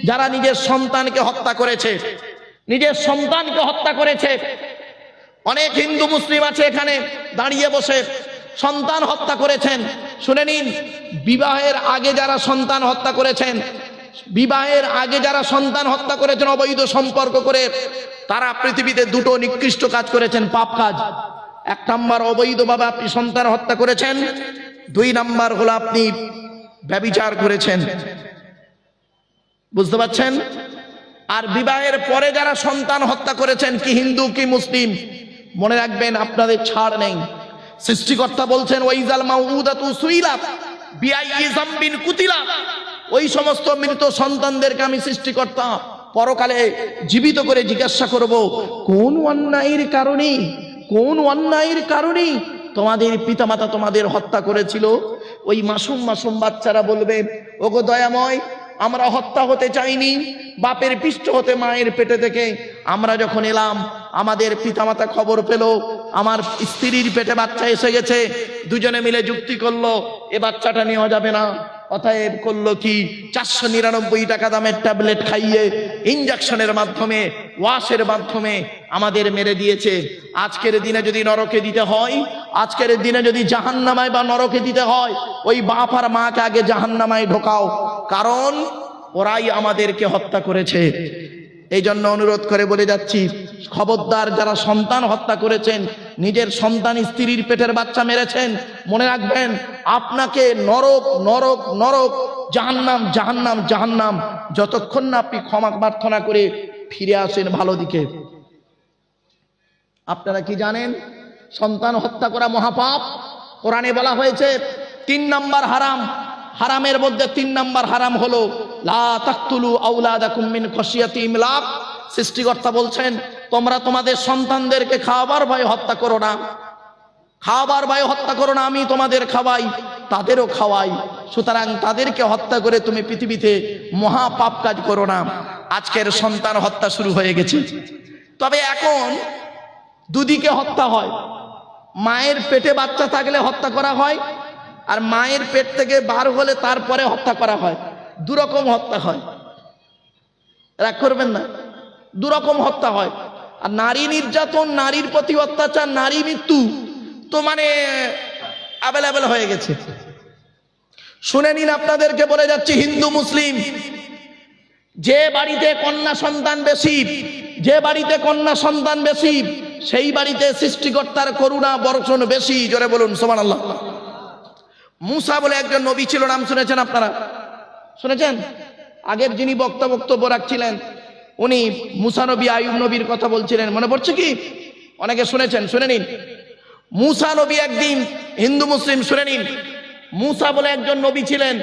যারা নিজের সন্তানকে হত্যা করেছে, নিজের সন্তানকে হত্যা করেছে। অনেক হিন্দু মুসলিম আছে এখানে দাঁড়িয়ে বসে সন্তান হত্যা করেছেন। শুনে নিন, বিবাহের আগে যারা সন্তান হত্যা করেছেন, বিবাহের আগে যারা সন্তান হত্যা করেছেন অবৈধ সম্পর্ক করে, তারা পৃথিবীতে দুটো নিকৃষ্ট কাজ করেছেন, পাপ কাজ। এক নাম্বার অবৈধভাবে আপনি সন্তান হত্যা করেছেন, দুই নাম্বার হলো আপনি ব্যভিচার করেছেন। বুঝতে পারছেন? আর বিবাহের পরে যারা সন্তান হত্যা করেছেন, কি হিন্দু কি মুসলিম, মনে রাখবেন আপনাদের ছাড় নেই। সৃষ্টিকর্তা বলছেন ওয়াইজাল মাউউদাতু সুইলাত বিআইয়ি যামবিন কুতিলাত, ওই সমস্ত মৃত সন্তানদেরকে আমি সৃষ্টিকর্তা পরকালে জীবিত করে জিজ্ঞাসা করব, কোন অন্যায়ের কারণে, কোন অন্যায়ের কারণে তোমাদের পিতামাতা তোমাদের হত্যা করেছিল। ওই মাসুম মাসুম বাচ্চারা বলবে, ওগো দয়াময়, আমরা হত্যা হতে চাইনি, বাপের পৃষ্ঠ হতে মায়ের পেটে থেকে আমরা যখন এলাম, আমাদের পিতামাতা খবর পেল আমার স্ত্রীর পেটে বাচ্চা এসে গেছে, দুজনে মিলে যুক্তি করলো এ বাচ্চাটা নেওয়া যাবে না। অতএব করলো কি, 499 টাকা দামের ট্যাবলেট খাইয়ে ইনজেকশনের মাধ্যমে, ওয়াশের মাধ্যমে আমাদের মেরে দিয়েছে। আজকের দিনে যদি নরকে দিতে হয়, আজকের দিনে যদি জাহান্নামায় বা নরকে দিতে হয়, ওই বাপ আর মাকে আগে জাহান্নামায় ঢোকাও, কারণ ওরাই আমাদেরকে হত্যা করেছে। এই জন্য অনুরোধ করে বলে যাচ্ছি, খবরদার যারা সন্তান হত্যা করেছেন, নিজের সন্তান স্ত্রীর পেটের বাচ্চা মেরেছেন, মনে রাখবেন আপনাকে নরক নরক নরক, জাহান্নাম জাহান্নাম জাহান্নাম, যতক্ষণ না আপনি ক্ষমা প্রার্থনা করে ফিরে আসেন ভালো দিকে। আপনারা কি জানেন সন্তান হত্যা করা মহাপাপ? কোরআনে বলা হয়েছে 3 নাম্বার হারাম। হারামের মধ্যে 3 নাম্বার হারাম হলো লা তাকতুলু আওলাদাকুম মিন খাশিয়াতি ইমলাক। সৃষ্টিকর্তা বলছেন তোমরা তোমাদের সন্তানদেরকে খাওয়াবার ভয়ে হত্যা করো না, খাওয়াবার ভয়ে হত্যা করো না, আমি তোমাদের খাওয়াই তাদেরও খাওয়াই, সুতরাং তাদেরকে হত্যা করে তুমি পৃথিবীতে মহা পাপ কাজ করো না। আজকের সন্তান হত্যা শুরু হয়ে গেছে। তবে এখন দুদিকে হত্যা হয়, মায়ের পেটে বাচ্চা থাকলে হত্যা করা হয়, আর মায়ের পেট থেকে বার হলে তারপরে হত্যা করা হয়। দুরকম হত্যা হয়, রাগ করবেন না, দুরকম হত্যা হয়। আর নারী নির্যাতন, নারীর প্রতি অত্যাচার, নারী মৃত্যু তো মানে অ্যাভেলেবেল হয়ে গেছে। শুনে নিন, আপনাদেরকে বলে যাচ্ছি হিন্দু মুসলিম, যে বাড়িতে কন্যা সন্তান বেশি, যে বাড়িতে কন্যা সন্তান বেশি, সেই বাড়িতে সৃষ্টিকর্তার করুণা বর্ষণ বেশি। জোরে বলুন সুবহানাল্লাহ। মুসা বলে একজন নবী ছিল, নাম শুনেছেন আপনারা? শুনেছেন? আগের যিনি বক্তব্য রাখছিলেন উনি মুসা নবী আইয়ুব নবীর কথা বলছিলেন, মনে পড়ছে কি? অনেকে শুনেছেন, শুনে নিন। মুসা নবী একদিন, হিন্দু মুসলিম শুনে নিন, মুসা বলে একজন নবী ছিলেন,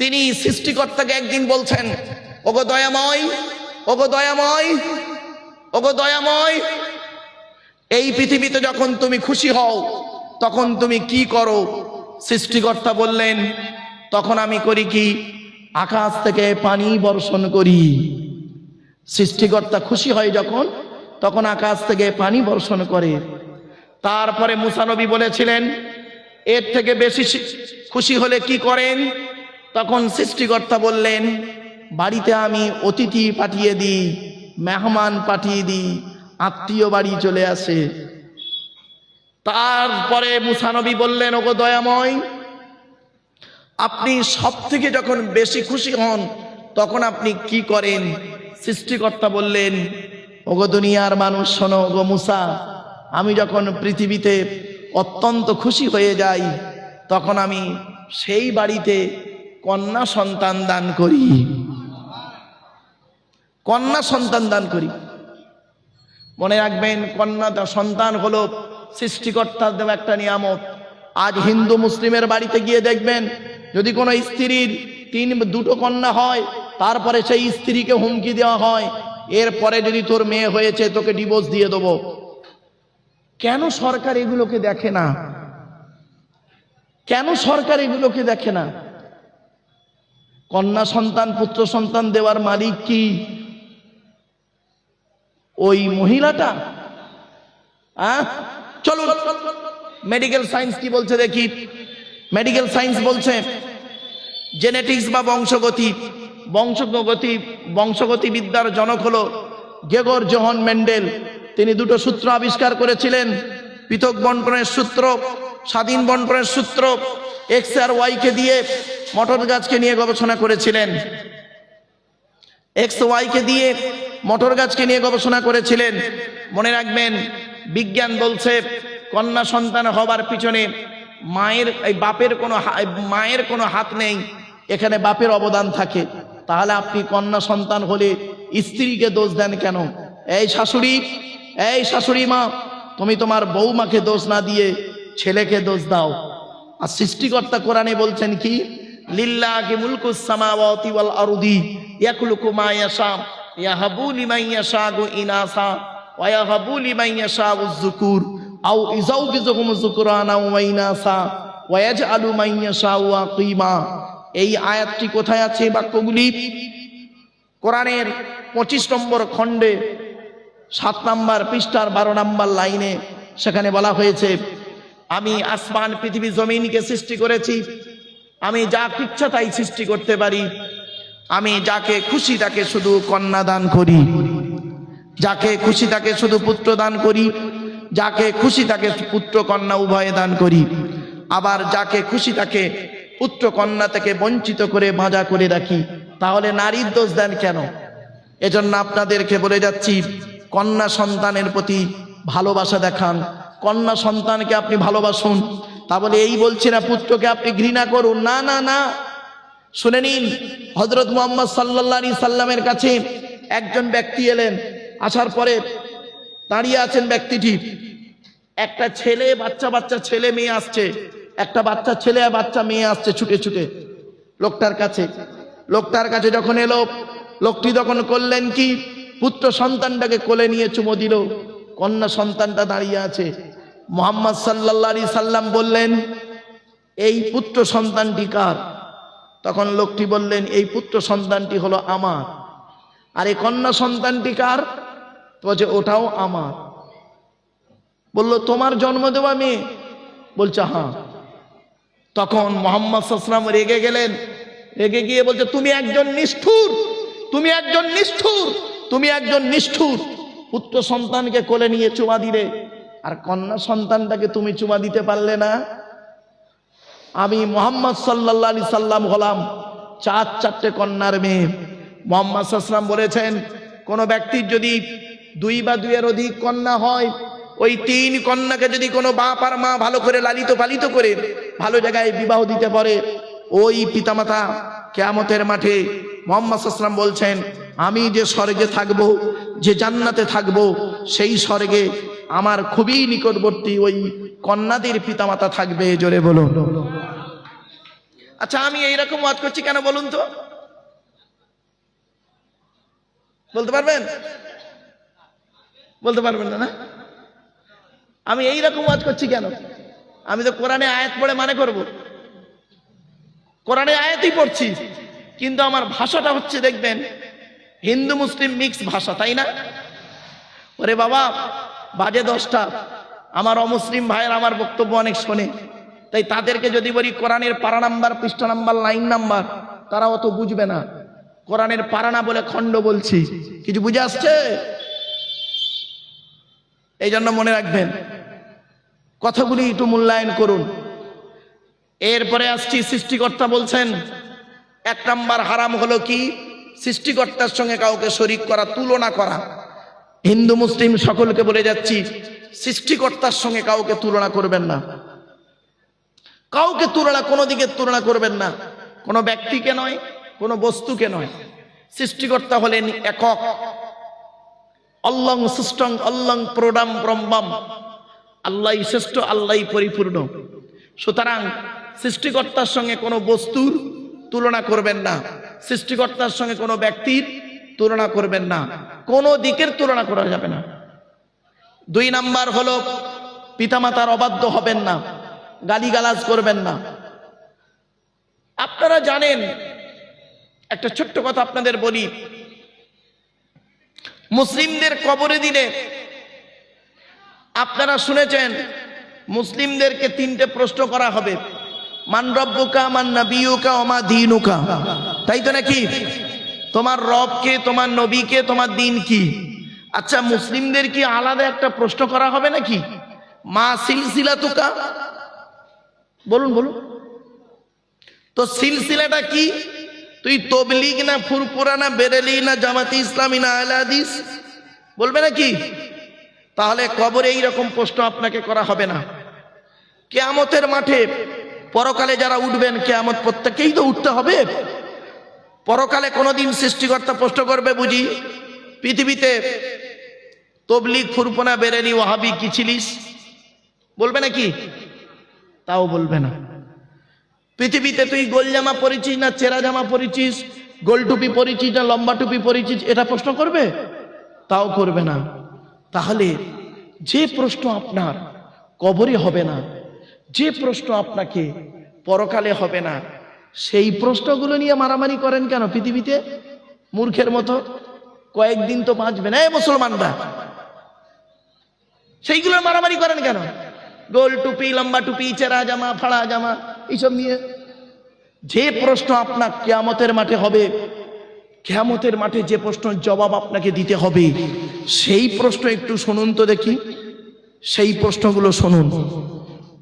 তিনি সৃষ্টিকর্তাকে একদিন বলছেন, ওগো দয়াময়, ওগো দয়াময়, ওগো দয়াময়, এই পৃথিবীতে যখন তুমি খুশি হও তখন তুমি কি করো? সৃষ্টিকর্তা বললেন, তখন আমি করি কি, আকাশ থেকে পানি বর্ষণ করি। সৃষ্টিকর্তা খুশি হয় যখন, তখন আকাশ থেকে পানি বর্ষণ করে। তারপরে মুসা নবী বলেছিলেন, এর থেকে বেশি খুশি হলে কি করেন? তখন সৃষ্টিকর্তা বললেন, বাড়িতে আমি অতিথি পাঠিয়ে দিই, মেহমান পাঠিয়ে দিই, আত্মীয় বাড়ি চলে আসে। তারপরে মুসা নবী বললেন, ওগো দয়াময়, আপনি সব থেকে যখন বেশি খুশি হন তখন আপনি কি করেন? সৃষ্টিকর্তা বললেন, ওগো দুনিয়ার মানুষ শোনো, ওগো মুসা, আমি যখন পৃথিবীতে অত্যন্ত খুশি হয়ে যাই তখন আমি সেই বাড়িতে কন্যা সন্তান দান করি, কন্যা সন্তান দান করি। মনে রাখবেন, কন্যা সন্তান হলো সৃষ্টিকর্তার দেওয়া একটা নিয়ামত। আজ হিন্দু মুসলিমের বাড়িতে গিয়ে দেখবেন, যদি কোনো স্ত্রীর 2টো কন্যা হয়, তারপরে সেই স্ত্রীকে হুমকি দেওয়া হয়, এরপরে যদি তোর মেয়ে হয়েছে তোকে ডিভোর্স দিয়ে দেবো। কেন সরকার এগুলোকে দেখে না? কেন সরকার এগুলোকে দেখে না? কন্যা সন্তান পুত্র সন্তান দেওয়ার মালিক কি ওই মহিলাটা? চলুন মেডিকেল সায়েন্স কি বলছে দেখি। মেডিকেল সায়েন্স বলছে জেনেটিক্স বা বংশগতি বংশগতি বিদ্যার জনক হলো গেগর জোহন মেন্ডেল। তিনি দুটো সূত্র আবিষ্কার করেছিলেন, পৃথক বন্টনের সূত্র, স্বাধীন বন্টনের সূত্র। এক্স আর ওয়াই কে দিয়ে মটর গাছকে নিয়ে গবেষণা করেছিলেন, এক্স ওয়াই কে দিয়ে মটর গাছকে নিয়ে গবেষণা করেছিলেন। মনে রাখবেন, বিজ্ঞান বলছে কন্যা সন্তান হবার পিছনে মায়ের কোনো হাত নেই, এখানে বাপের অবদান থাকে। তাহলে আপনি কন্যা সন্তান হলে স্ত্রীকে দোষ দেন কেন? এই শাশুড়ি মা, তুমি তোমার বৌমাকে দোষ না দিয়ে ছেলেকে দোষ দাও। আর সৃষ্টিকর্তা কোরআনে বলছেন কি, লিল্লাহি মুলকুস সামাওয়াতি ওয়াল আরদি ইয়াখলুকু মা ইয়াশা ইয়াহাবু লিমান ইয়াশাউ ইনাসা ওয়া ইয়াহাবু লিমান ইয়াশাউ যুকুর আও ইযাউযুহুম যুকরানা ওয়া ইনাসা ওয়া ইয়াজআলু মান ইয়াশাউ আকিমা। এই আয়াতটি কোথায় আছে? বাক্যগুলি কোরআনের 25 নম্বর খণ্ডে 7 নম্বর পৃষ্ঠার 12 নম্বর লাইনে। সেখানে বলা হয়েছে, আমি আসমান পৃথিবী জমিনকে সৃষ্টি করেছি, আমি যা ইচ্ছা তাই সৃষ্টি করতে পারি। আমি যাকে খুশি তাকে শুধু কন্যা দান করি, যাকে খুশি তাকে শুধু পুত্র দান করি, যাকে খুশি তাকে পুত্র কন্যা উভয়ে দান করি। আবার যাকে খুশি তাকে পুত্র কন্যা থেকে বঞ্চিত করে ভাজা করে রাখি। তাহলে নারীর দোষ দেন কেন? এজন্য আপনাদেরকে বলে যাচ্ছি, কন্যা সন্তানের প্রতি ভালোবাসা দেখান, কন্যা সন্তানকে আপনি ভালোবাসুন। তা বলে এই বলছি না পুত্রকে আপনি ঘৃণা করুন, না না না। শুনে নিন, হযরত মুহাম্মদ সাল্লাল্লাহু আলাইহি সাল্লামের কাছে একজন ব্যক্তি এলেন। আসার পরে দাঁড়িয়ে আছেন ব্যক্তিটি, একটা ছেলে বাচ্চা ছেলে মেয়ে আসছে, একটা বাচ্চা ছেলে আর বাচ্চা মেয়ে আসছে ছুটে ছুটে লোকটার কাছে যখন এলো, লোকটি তখন করলেন কি, পুত্র সন্তানটাকে কোলে নিয়ে চুমো দিল। কন্যা সন্তানটা দাঁড়িয়ে আছে। মুহাম্মদ সাল্লাল্লাহু আলাইহি সাল্লাম বললেন, এই পুত্র সন্তানটি কার? তখন লোকটি বললেন, এই পুত্র সন্তানটি হলো আমার। আর এই কন্যা সন্তানটি কার? তো বলছে, ওটাও আমার। বললো, তোমার জন্ম দেওয়া মেয়ে? বলছে, হ্যাঁ। তখন মুহাম্মদ সাল্লাল্লাহু আলাইহি ওয়াসাল্লাম রেগে গেলেন। রেগে গিয়ে বলছে, তুমি একজন নিষ্ঠুর, তুমি একজন নিষ্ঠুর, তুমি একজন নিষ্ঠুর। পুত্র সন্তানকে কোলে নিয়ে চুমা দিলে, আর কন্যা সন্তানটাকে তুমি চুমা দিতে পারলে না। আমি মুহাম্মদ সাল্লাল্লাহু আলাইহি সাল্লাম হলাম 4 কন্যার মেয়ে। মুহাম্মদ সাল্লাল্লাহু আলাইহি সাল্লাম বলেছেন, কোন ব্যক্তির যদি 2 বা 2 এর অধিক কন্যা হয়, ওই 3 কন্যাকে যদি কোনো বাপ আর মা ভালো করে লালিত পালিত করে ভালো জায়গায় বিবাহ দিতে পারে, ওই পিতামাতা কিয়ামতের মাঠে মুহাম্মদ সাল্লাল্লাহু আলাইহি সাল্লাম বলছেন, আমি যে স্বর্গে থাকব, যে জান্নাতে থাকব, সেই স্বর্গে আমার খুবই নিকটবর্তী ওই কন্যাদের পিতামাতা থাকবে। জোরে বলুন। আচ্ছা, আমি এইরকম ওয়াজ করছি কেন বলুন তো? বলতে পারবেন? বলতে পারবেন না? আমি এইরকম ওয়াজ করছি কেন? আমি তো কোরআনে আয়াত পড়ে মানে করব, কোরআনে আয়াতই পড়ছি, কিন্তু আমার ভাষাটা হচ্ছে দেখবেন হিন্দু মুসলিম মিক্স ভাষা, তাই না? ওরে বাবা, বাজে 10টা, আমার অমুসলিম ভাইয়ের আমার বক্তব্য অনেক শোনে, তাই তাদেরকে যদি বলি কোরআনের পারা নাম্বার, পৃষ্ঠা নাম্বার, লাইন নাম্বার, তারা অত বুঝবে না। কোরআনের পারা না বলে খণ্ড বলছি, কিছু বুঝে আসছে? এই জন্য মনে রাখবেন, কথাগুলি একটু মূল্যায়ন করুন। এরপরে আসছি, সৃষ্টিকর্তা বলছেন 1 নাম্বার হারাম হলো কি? সৃষ্টিকর্তার সঙ্গে কাউকে শরীক করা, তুলনা করা। হিন্দু মুসলিম সকলকে বলে যাচ্ছি, সৃষ্টিকর্তার সঙ্গে কাউকে তুলনা করবেন না, কাউকে তুলনা, কোনো দিকে তুলনা করবেন না, কোনো ব্যক্তিকে নয়, কোনো বস্তুকে নয়। সৃষ্টিকর্তা হলেন একক, অল্লং সৃষ্টং অল্লং প্রোডাম ব্রহ্মম, আল্লাহই শ্রেষ্ঠ, আল্লাহই পরিপূর্ণ। সুতরাং সৃষ্টিকর্তার সঙ্গে কোনো বস্তুর তুলনা করবেন না, সৃষ্টিকর্তার সঙ্গে কোনো ব্যক্তির তুলনা করবেন না, কোনো দিকের তুলনা করা যাবে না। 2 নাম্বার হলো পিতামাতার অবাধ্য হবেন না, গালিগালাজ করবেন না। আপনারা জানেন, একটা ছোট্ট কথা আপনাদের বলি, মুসলিমদের কবরে দিলে আপনারা শুনেছেন, মুসলিমদেরকে 3টে প্রশ্ন করা হবে, মান রব্বুকা, মান নাবিয়ুকা, ওয়া মা দীনুকা, তাই তো নাকি? তোমার রবকে, তোমার নবীকে, তোমার দিন কি? আচ্ছা, মুসলিমদের কি আলাদা একটা প্রশ্ন করা হবে নাকি? মা সিলসিলা তুকা, বলুন বলুন তো, সিলসিলাটা কি? তুই তবলিগ না ফুরফুরা না বেরেলি না জামাতি ইসলামী না আহলে হাদিস, বলবে নাকি? তাহলে কবরে এইরকম প্রশ্ন আপনাকে করা হবে না। কিয়ামতের মাঠে পরকালে যারা উঠবেন, কিয়ামত প্রত্যেককেই তো উঠতে হবে। পরকালে কোনোদিন সৃষ্টিকর্তা প্রশ্ন করবে বুঝি, পৃথিবীতে তবলিগ ফুরফুরা বেরেলি ওয়াহাবি কি ছিলিস? বলবে নাকি? তাও বলবে না। পৃথিবীতে তুই গোল জামা পরেছিস না চেরা জামা পরেছিস, গোল টুপি পরেছিস না লম্বা টুপি পরেছিস, এটা প্রশ্ন করবে? তাও করবে না। তাহলে যে প্রশ্ন আপনার কবরে হবে না, যে প্রশ্ন আপনাকে পরকালে হবে না, সেই প্রশ্নগুলো নিয়ে মারামারি করেন কেন পৃথিবীতে মূর্খের মতো? কয়েকদিন তো বাঁচবে না মুসলমানরা, সেইগুলো মারামারি করেন কেন? গোল টুপি, লম্বা টুপি, চেরা জামা, ফাড়া জামা, এইসব নিয়ে। যে প্রশ্ন আপনার কিয়ামতের মাঠে হবে, কিয়ামতের মাঠে যে প্রশ্নের জবাব আপনাকে দিতে হবে, সেই প্রশ্ন একটু শুনুন তো দেখি, সেই প্রশ্নগুলো শুনুন।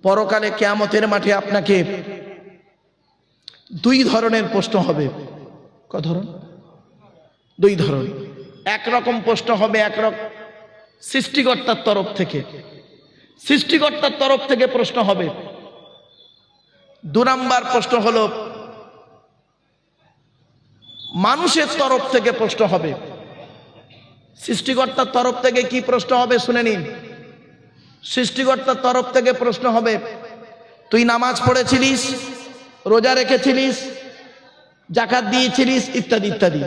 পরকালে কিয়ামতের মাঠে আপনাকে দুই ধরনের প্রশ্ন হবে। ক ধরন? দুই ধরন। একরকম প্রশ্ন হবে, একরকম সৃষ্টিকর্তার তরফ থেকে, সৃষ্টিকর্তার তরফ থেকে প্রশ্ন হবে। দু নাম্বার প্রশ্ন হলো মানুষের তরফ থেকে প্রশ্ন হবে। সৃষ্টিকর্তার তরফ থেকে কি প্রশ্ন হবে শুনে নিন। সৃষ্টিকর্তার তরফ থেকে প্রশ্ন হবে, তুই নামাজ পড়েছিলিস, রোজা রেখেছিলিস, জাকাত দিয়েছিলিস, ইত্যাদি ইত্যাদি।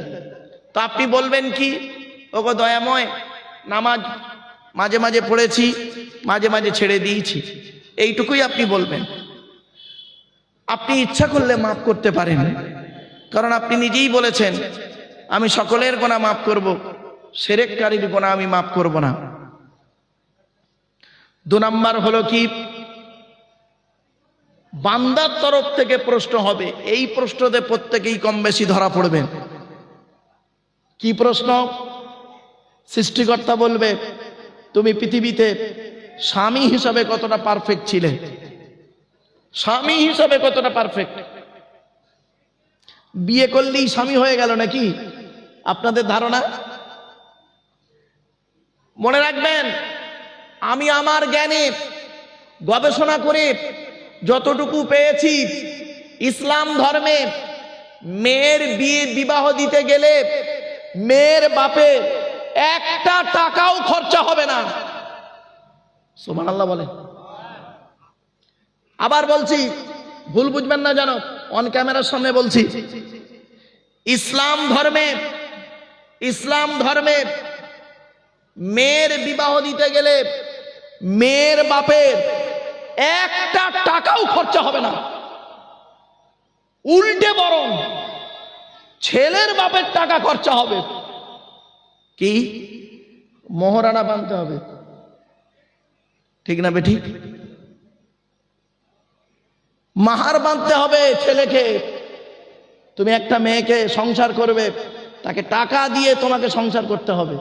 তো আপনি বলবেন কি, ওগো দয়াময়, নামাজ মাঝে মাঝে পড়েছি, মাঝে মাঝে ছেড়ে দিয়েছি, এইটুকুই আপনি বলবেন। আপনি ইচ্ছা করলে মাফ করতে পারেন, কারণ আপনি নিজেই বলেছেন আমি সকলের গুনাহ মাফ করব, শিরককারীর গুনাহ আমি মাফ করব না। দু নাম্বার হলো কি, বান্দার তরফ থেকে প্রশ্ন হবে। এই প্রশ্নতে প্রত্যেকেই কম বেশি ধরা পড়বেন। কি প্রশ্ন? সৃষ্টিকর্তা বলবে, তুমি পৃথিবীতে স্বামী হিসাবে কতটা পারফেক্ট ছিলে, স্বামী হিসাবে কতটা পারফেক্ট? বিয়ে করলেই স্বামী হয়ে গেল নাকি আপনাদের ধারণা? মনে রাখবেন, আমি আমার জ্ঞানে গবেষণা করে যতটুকু পেয়েছি, ইসলাম ধর্মে মেয়ের বিবাহ দিতে গেলে মেয়ের বাপে একটা টাকাও খরচা হবে না। সুবহানাল্লাহ বলেন। আবার বলছি, ভুল বুঝবেন না যেন, অন ক্যামেরার সামনে বলছি, ইসলাম ধর্মে মেয়ের বিবাহ দিতে গেলে মেয়ের বাপের একটা টাকাও খরচা হবে না। উল্টে বরং ছেলের বাপের টাকা খরচা হবে। কি? মোহরানা বানতে হবে, ঠিক না বেঠিক? মাহার বাঁধতে হবে ছেলেকে। তুমি একটা মেয়েকে সংসার করবে, তাকে টাকা দিয়ে তোমাকে সংসার করতে হবে।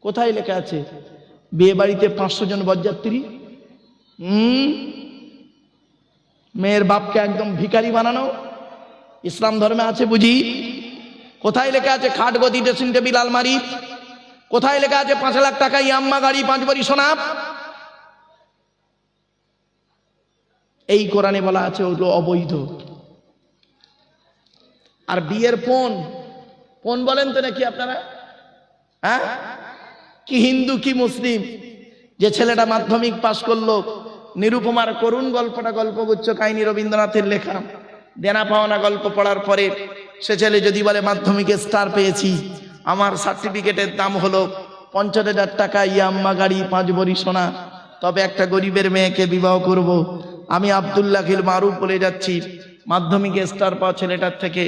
কোথায় লেখা আছে বিয়ে বাড়িতে 500 জন বরযাত্রী? মেয়ের বাপকে একদম ভিখারি বানানো ইসলাম ধর্মে আছে বুঝি? কোথায় লেখা আছে খাট গদি ড্রেসিং টেবিল আলমারি? কোথায় লেখা আছে 5 লাখ টাকা ইয়াম্মা গাড়ি 5 ভরি সোনা? এই কোরআনে বলা আছে ওগুলো অবৈধ। আর বিয়ের পণ বলেন তো নাকি আপনারা? হ্যাঁ, কি হিন্দু কি মুসলিম? যে ছেলেটা মাধ্যমিক পাশ করলো, নিরুপমার করুণ গল্পটা গল্পগুচ্ছ কাহিনী রবীন্দ্রনাথের লেখা, দেনা পাওনা গল্প পড়ার পরে সে ছেলে যদি বলে মাধ্যমিকে স্টার পেয়েছি, আমার সার্টিফিকেটের দাম হলো 50,000 টাকা, ইয়াম্মা গাড়ি 5 ভরি সোনা, তবে একটা গরিবের মেয়েকে বিবাহ করব, আমি আব্দুল্লাহ খিল মারুফ বলে যাচ্ছি, মাধ্যমিকে স্টার পাওয়া ছেলেটার থেকে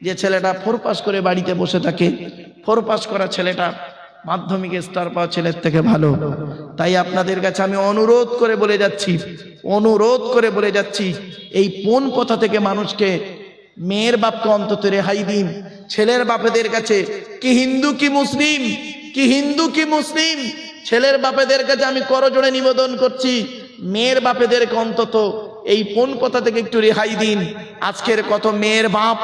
যে ছেলেটা 4 পাস করে বাড়িতে বসে থাকে, 4 পাস করা ছেলেটা মাধ্যমিকে স্টার পাওয়া ছেলের থেকে ভালো। তাই আপনাদের কাছে আমি অনুরোধ করে বলে যাচ্ছি, এই পণ কথা থেকে মানুষকে, মেয়ের বাপকে অন্তত রেহাই দিন। ছেলের বাপেদের কাছে, কি হিন্দু কি মুসলিম, কি হিন্দু কি মুসলিম, ছেলের বাপেদের কাছে আমি করজোড়ে নিবেদন করছি, মেয়ের বাপেদেরকে অন্তত এই কোন কথা থেকে একটু রেহাই দিন। আজকের কত মেয়ের বাপ,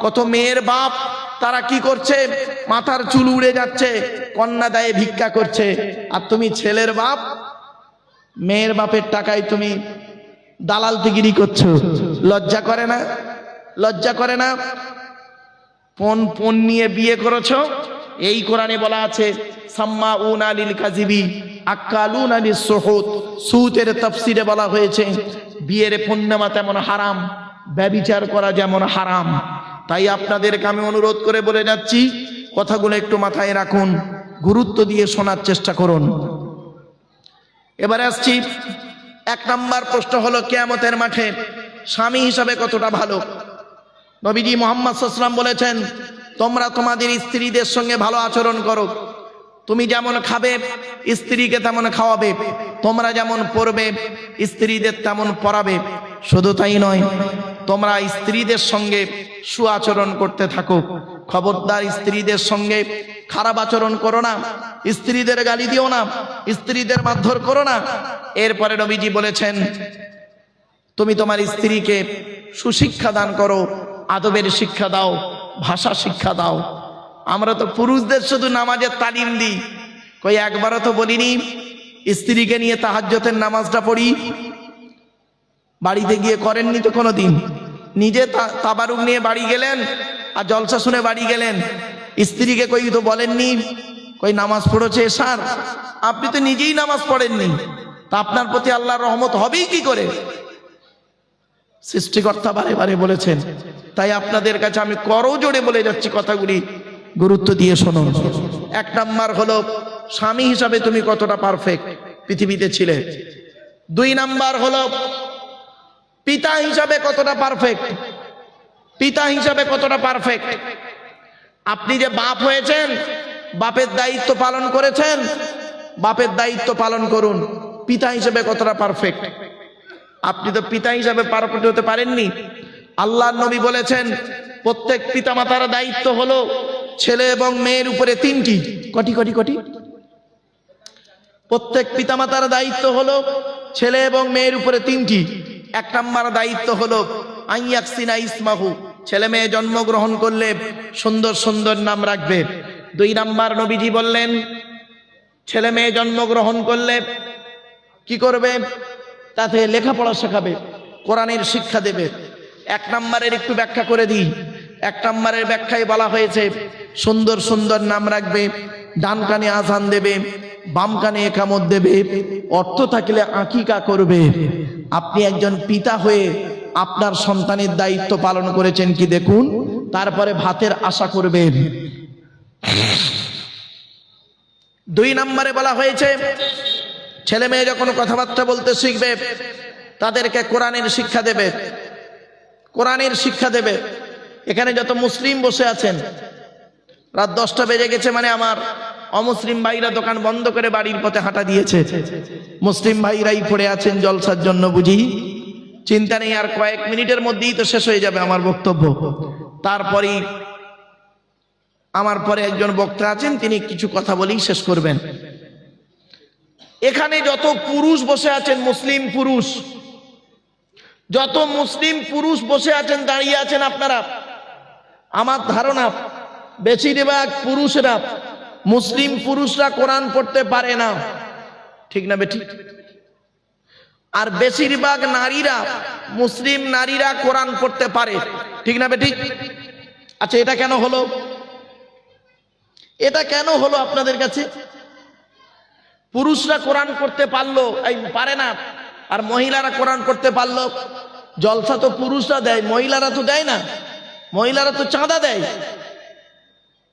কত মেয়ের বাপ তারা কি করছে, মাথার চুল উড়ে যাচ্ছে, কন্যা দায়ে ভিক্ষা করছে। আর তুমি ছেলের বাপ, মেয়ের বাপের টাকায় তুমি দালালতিগিরি করছো। লজ্জা করে না? লজ্জা করে না? পণ পণ নিয়ে বিয়ে করেছো। এই কোরআনে বলা আছে সাম্মাউনা লিল কাযিবি আকালুনা লিস সুহুত। সুতের তাফসীরে বলা হয়েছে বিয়ের পণ্যমা তেমন হারাম, ব্যভিচার করা যেমন হারাম। তাই আপনাদেরকে আমি অনুরোধ করে বলে যাচ্ছি, কথাগুলো একটু মাথায় রাখুন, গুরুত্ব দিয়ে শোনার চেষ্টা করুন। এবারে আসছি, 1 নম্বর প্রশ্ন হলো কিয়ামতের মাঠে স্বামী হিসাবে কতটা ভালো। নবীজি মুহাম্মদ সাল্লাল্লাহু আলাইহি ওয়াসাল্লাম বলেছেন, তোমরা তোমাদের স্ত্রীদের সঙ্গে ভালো আচরণ করো। তুমি যেমন খাবে স্ত্রীকে তেমন খাওয়াবে, তোমরা যেমন পরবে স্ত্রীদের তেমন পরাবে। শুধু তাই নয়, তোমরা স্ত্রীদের সঙ্গে সুআচরণ করতে থাকো। খবরদার স্ত্রীদের সঙ্গে খারাপ আচরণ করো না, স্ত্রীদের গালি দিও না, স্ত্রীদের মারধর করো না। এরপরে নবীজি বলেছেন, তুমি তোমার স্ত্রীকে সুশিক্ষা দান করো, আদবের শিক্ষা দাও, ভাষা শিক্ষা দাও। আমরা তো পুরুষদের শুধু নামাজের তালিম দিই, কই একবারও তো বলিনি স্ত্রীকে নিয়ে তাহাজ্জুদের নামাজটা পড়ি। বাড়িতে গিয়ে করেননি তো কোনোদিন? নিজে তাবারুক নিয়ে বাড়ি গেলেন আর জলসা শুনে বাড়ি গেলেন, স্ত্রীকে কই তো বলেননি কই নামাজ পড়েছে এশার? আপনি তো নিজেই নামাজ পড়েননি, তা আপনার প্রতি আল্লাহর রহমত হবেই কি করে? সৃষ্টিকর্তা বারে বারে বলেছেন। তাই আপনাদের কাছে আমি করজোড়ে বলে যাচ্ছি, কথাগুলি গুরুত্ব দিয়ে শুনুন। 1 নাম্বার হলো স্বামী হিসাবে তুমি কতটা পারফেক্ট পৃথিবীতে ছিলে। 2 নাম্বার হলো পিতা হিসাবে কতটা পারফেক্ট। পিতা হিসাবে কতটা পারফেক্ট। আপনি যে বাপ হয়েছেন, বাপের দায়িত্ব পালন করেছেন, বাপের দায়িত্ব পালন করুন। পিতা হিসেবে কতটা পারফেক্ট। আপনি তো পিতা হিসাবে পারফেক্ট হতে পারেননি। আল্লাহর নবী বলেছেন, প্রত্যেক পিতামাতার দায়িত্ব হলো ছেলে এবং মেয়ের উপরে 3টি। কটি? প্রত্যেক পিতামাতার দায়িত্ব হলো ছেলে এবং মেয়ের উপরে 3টি। 1 নম্বর দায়িত্ব হলো আইয়াকসিনা ইসমাহু, ছেলে মেয়ে জন্মগ্রহণ করলে সুন্দর সুন্দর নাম রাখবে। 2 নম্বর নবীজি বললেন, ছেলে মেয়ে জন্মগ্রহণ করলে কি করবে? তাতে লেখাপড়া শেখাবে, কোরআনের শিক্ষা দেবে। 1 নম্বরের একটু ব্যাখ্যা করে দিই। 1 নম্বরের ব্যাখ্যায় বলা হয়েছে সুন্দর সুন্দর নাম রাখবে, ডান কানে আযান দেবে, বাম কানে একামত দেবে, অর্থ থাকলে আকিকা করবে। আপনি একজন পিতা হয়ে আপনার সন্তানের দায়িত্ব পালন করেছেন কি দেখুন, তারপরে ভাতের আশা করবেন। 2 নম্বরে বলা হয়েছে ছেলে মেয়ে যখন কথাবার্তা বলতে শিখবে তাদেরকে কোরআনের শিক্ষা দেবে, কোরআনের শিক্ষা দেবে। এখানে যত মুসলিম বসে আছেন, রাত 10টা বেজে গেছে মানে আমার অমুসলিম ভাইরা দোকান বন্ধ করে বাড়ির পথে হাঁটা দিয়েছে। মুসলিম ভাইরাই পড়ে আছেন জলসার জন্য বুঝি। চিন্তা নেই, আর কয়েক মিনিটের মধ্যেই তো শেষ হয়ে যাবে আমার বক্তব্য। তারপরেই আমার পরে একজন বক্তা আছেন, তিনি কিছু কথা বলেই শেষ করবেন। এখানে যত পুরুষ বসে আছেন, মুসলিম পুরুষ, যত মুসলিম পুরুষ বসে আছেন, দাঁড়িয়ে আছেন আপনারা, আমার ধারণা বেশিরভাগ পুরুষরা, মুসলিম পুরুষরা কোরআন পড়তে পারে না, ঠিক না বেঠিক? আর বেশিরভাগ নারীরা, মুসলিম নারীরা কোরআন পড়তে পারে, ঠিক না বেঠিক? আচ্ছা, এটা কেন হলো? এটা কেন হলো আপনাদের কাছে? পুরুষরা কোরআন পড়তে পারলো, এই পারে না, আর মহিলারা কোরআন পড়তে পারলো। জলসা তো পুরুষরা দেয়, মহিলারা তো দেয় না, মহিলারা তো চাঁদা দেয়।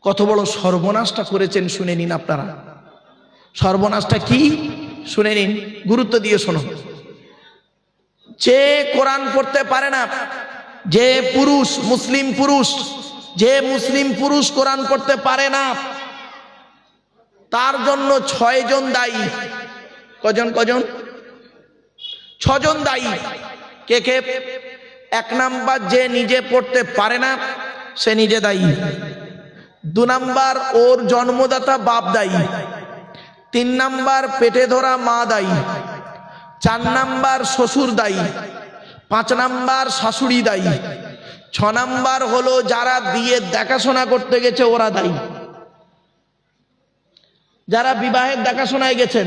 কত বড় সর্বনাশটা করেছেন শুনে নিন আপনারা। সর্বনাশটা কি শুনে নিন, গুরুত্ব দিয়ে শোনো। যে কোরআন পড়তে পারে না, যে পুরুষ, মুসলিম পুরুষ, যে মুসলিম পুরুষ কোরআন পড়তে পারে না, তার জন্য 6 জন দায়ী। কজন? 6 জন দায়ী। কে কে? 1 নাম্বার, যে নিজে পড়তে পারে না সে নিজে দায়ী। 2 নাম্বার ওর জন্মদাতা বাপ দায়ী, 3 নাম্বার পেটে ধরা মা দায়ী, 4 নাম্বার শ্বশুর দায়ী, 5 নাম্বার শাশুড়ি দায়ী, 6 নাম্বার হলো যারা বিয়ের দেখাশোনা করতে গেছে ওরা দায়ী। যারা বিবাহের দেখাশোনায় গেছেন,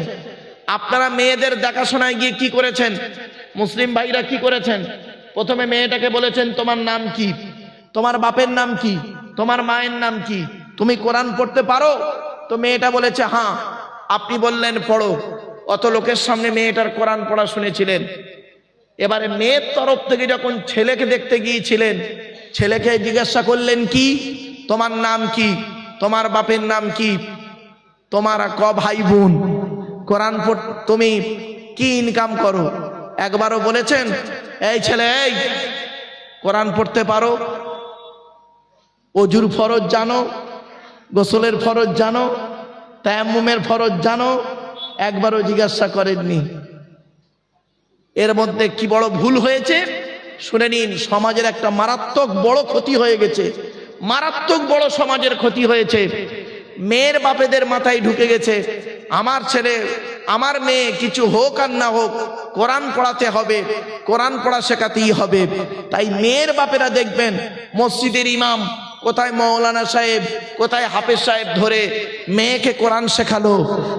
আপনারা মেয়েদের দেখাশোনায় গিয়ে কি করেছেন? মুসলিম ভাইরা কি করেছেন? প্রথমে মেয়েটাকে বলেছেন তোমার নাম কি, তোমার বাপের নাম কি, তোমার মায়ের নাম কি, তুমি কোরআন পড়তে পারো? তো মেয়েটা বলেছে হ্যাঁ। আপনি বললেন পড়ো। অত লোকের সামনে মেয়েটার কোরআন পড়া শুনেছিলেন। এবারে মেয়ের তরফ থেকে যখন ছেলেকে দেখতে গিয়েছিলেন, ছেলেকে জিজ্ঞাসা করলেন কি, তোমার নাম কি, তোমার বাপের নাম কি, তোমার ক ভাই বোন, কোরআন তুমি কি ইনকাম করো? একবারও বলেছেন এই ছেলে এই কোরআন পড়তে পারো, অজুর ফরজ জানো, গোসলের ফরজ জানো, তায়াম্মুমের ফরজ জানো? একবারও জিজ্ঞাসা করেননি। এর মধ্যে কি বড় ভুল হয়েছে শুনে নিন। সমাজের একটা মারাত্মক বড় ক্ষতি হয়ে গেছে, মারাত্মক বড় সমাজের ক্ষতি হয়েছে। মেয়ের বাপেদের মাথায় ঢুকে গেছে আমার ছেলে আমার মেয়ে কিছু হোক আর না হোক কোরআন পড়াতে হবে, কোরআন পড়া শেখাতেই হবে। তাই মেয়ের বাপেরা দেখবেন মসজিদের ইমাম, কোথায় মৌলানা সাহেব, কোথায় হাফেজ সাহেব ধরে মেয়েকে কোরআন শেখালো।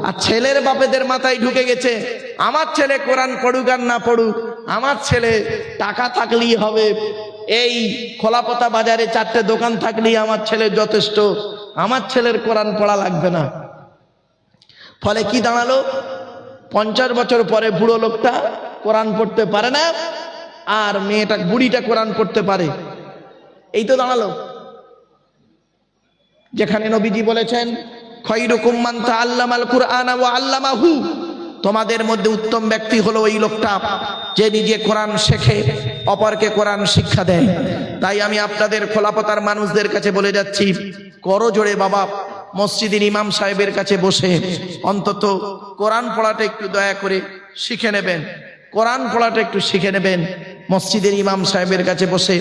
আর ছেলের বাপেদের মাথায় ঢুকে গেছে আমার ছেলে কোরআন পড়ুক আর না পড়ুক, আমার ছেলে টাকা থাকলেই হবে, এই খোলাপতা বাজারে 4টে দোকান থাকলেই আমার ছেলে যথেষ্ট, আমার ছেলের কোরআন পড়া লাগবে না। ফলে কি দাঁড়ালো? 50 বছর পরে বুড়ো লোকটা কোরআন পড়তে পারে না, আর মেয়েটা বুড়িটা কোরআন পড়তে পারে। এই তো দাঁড়ালো। যেখানে নবীজি বলেছেন খায়রুকুম মান তাআল্লামাল কুরআনা ওয়া আল্লামাহু, তোমাদের মধ্যে উত্তম ব্যক্তি হলো ওই লোকটা যে নিজে কোরআন শেখে, অপরকে কোরআন শিক্ষা দেয়। তাই আমি আপনাদের খোলাপতার মানুষদের কাছে বলে যাচ্ছি, করো জোরে বাবা, মসজিদের ইমাম সাহেবের কাছে বসে অন্তত কোরআন পড়াটা একটু দয়া করে শিখে নেবেন, কোরআন পড়াটা একটু শিখে নেবেন। মসজিদের ইমাম সাহেবের কাছে বসে,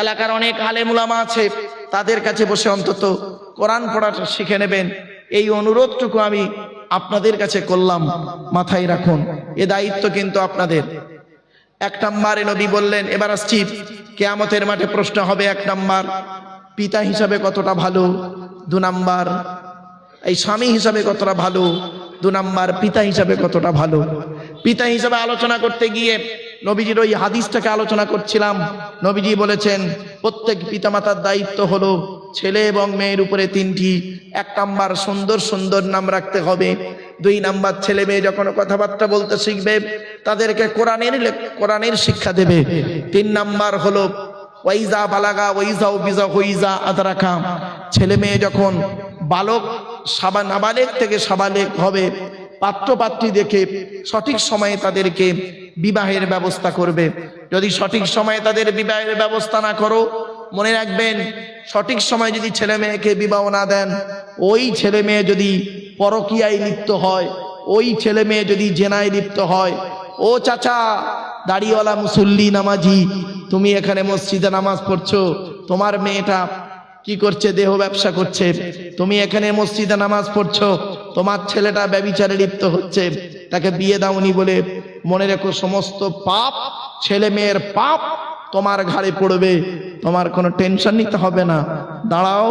এলাকার অনেক আলেম উলামা আছে তাদের কাছে বসে অন্তত কোরআন পড়াটা শিখে নেবেন। এই অনুরোধটুকু আমি আপনাদের কাছে করলাম, মাথায় রাখুন, এ দায়িত্ব কিন্তু আপনাদের। 1 নম্বরে নবী বললেন, এবার আসছি কিয়ামতের মাঠে প্রশ্ন হবে। 1 নম্বর পিতা হিসাবে কতটা ভালো, 2 নম্বর এই স্বামী হিসাবে কতটা ভালো, 2 নম্বর পিতা হিসাবে কতটা ভালো। পিতা হিসাবে আলোচনা করতে গিয়ে নবীজির ওই হাদিসটাকে আলোচনা করছিলাম। নবীজি বলেছেন প্রত্যেক পিতামাতার দায়িত্ব হলো ছেলে এবং মেয়ের উপরে 3টি। 1 নম্বর সুন্দর সুন্দর নাম রাখতে হবে। 2 নম্বর ছেলে মেয়ে যখন কথাবার্তা বলতে শিখবে তাদেরকে কোরআনের শিক্ষা দেবে। 3 নম্বর হলো ওয়াইজা বালাগা ওয়াইজাও বিজা হইজা আদরাকা, ছেলে মেয়ে যখন বালক নাবালেগ থেকে সাবালেগ হবে পাত্র পাত্রী দেখে সঠিক সময়ে তাদেরকে বিবাহের ব্যবস্থা করবে। যদি সঠিক সময়ে তাদের বিবাহের ব্যবস্থা না করো, মনে রাখবেন সঠিক সময় যদি ছেলে মেয়েকে বিবাহ না দেন, ওই ছেলে মেয়ে যদি পরকীয়ায় লিপ্ত হয়, ওই ছেলে মেয়ে যদি জেনায় লিপ্ত হয়, ও চাচা দাড়িওয়ালা মুসল্লি নামাজি, তুমি এখানে মসজিদে নামাজ পড়ছো, তোমার মেয়েটা কি করছে? দেহ ব্যবসা করছে। তুমি এখানে মসজিদে নামাজ পড়ছো, তোমার ছেলেটা ব্যভিচারে লিপ্ত হচ্ছে, তাকে বিয়ে দাওনি বলে মনে রেখো সমস্ত পাপ, ছেলে মেয়ের পাপ তোমার ঘাড়ে পড়বে। তোমার কোনো টেনশন নিতে হবে না। দাঁড়াও,